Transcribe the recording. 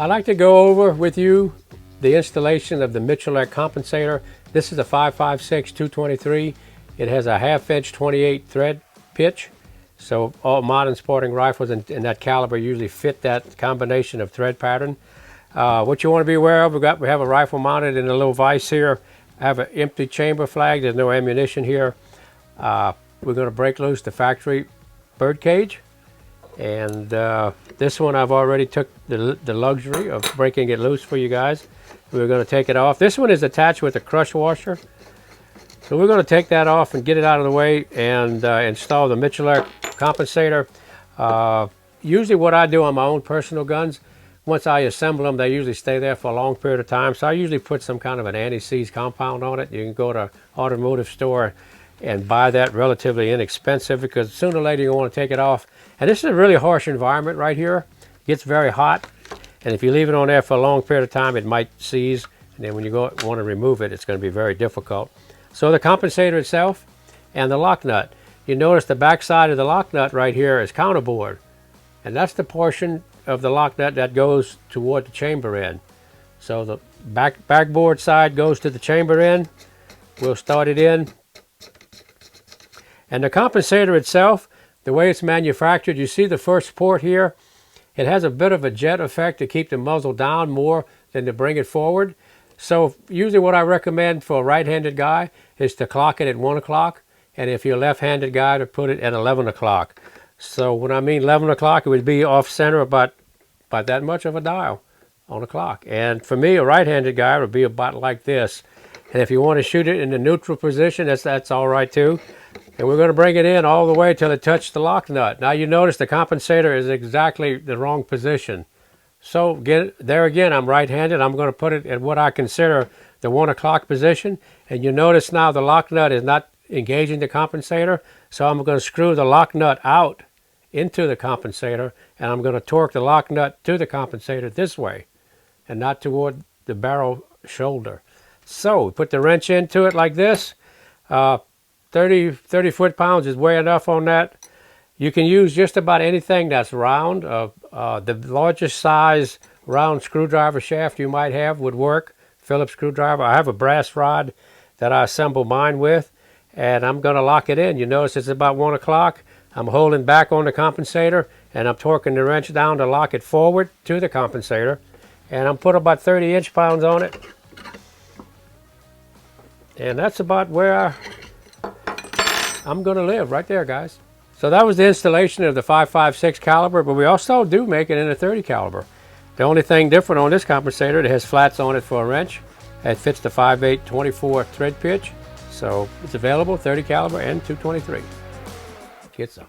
I'd like to go over with you the installation of the Miculek Compensator. This is a 5.56 223. It has a 1/2 inch 28 thread pitch. So all modern sporting rifles in that caliber usually fit that combination of thread pattern. What you want to be aware of, we have a rifle mounted in a little vise here. I have an empty chamber flag. There's no ammunition here. We're going to break loose the factory bird cage. And this one I've already took the luxury of breaking it loose for you guys. We're going to take it off. This one is attached with a crush washer. So we're going to take that off and get it out of the way and install the Miculek Compensator. Usually what I do on my own personal guns, once I assemble them, they usually stay there for a long period of time. So I usually put some kind of an anti-seize compound on it. You can go to an automotive store and buy that, relatively inexpensive, because sooner or later you want to take it off. And this is a really harsh environment right here. It gets very hot, and if you leave it on there for a long period of time, it might seize, and then when you want to remove it, it's going to be very difficult. So the compensator itself and the lock nut. You notice the back side of the lock nut right here is counterbore, and that's the portion of the lock nut that goes toward the chamber end. So the backboard side goes to the chamber end. We'll start it in. And the compensator itself, the way it's manufactured, you see the first port here, it has a bit of a jet effect to keep the muzzle down more than to bring it forward. So usually what I recommend for a right-handed guy is to clock it at 1 o'clock, and if you're a left-handed guy, to put it at 11 o'clock. So when I mean 11 o'clock, it would be off-center about that much of a dial on the clock. And for me, a right-handed guy would be about like this. And if you want to shoot it in the neutral position, that's all right too. And we're going to bring it in all the way till it touches the lock nut. Now you notice the compensator is exactly the wrong position. So there again, I'm right-handed. I'm going to put it at what I consider the 1 o'clock position. And you notice now the lock nut is not engaging the compensator. So I'm going to screw the lock nut out into the compensator. And I'm going to torque the lock nut to the compensator this way and not toward the barrel shoulder. So put the wrench into it like this. 30 foot-pounds is way enough on that. You can use just about anything that's round. The largest size round screwdriver shaft you might have would work. Phillips screwdriver. I have a brass rod that I assemble mine with, and I'm going to lock it in. You notice it's about 1 o'clock. I'm holding back on the compensator, and I'm torquing the wrench down to lock it forward to the compensator. And I'm putting about 30 inch-pounds on it. And that's about where I'm going to live, right there, guys. So that was the installation of the 5.56 caliber, but we also do make it in a 30 caliber. The only thing different on this compensator, it has flats on it for a wrench. It fits the 5.8 24 thread pitch. So it's available 30 caliber and 223. Get some.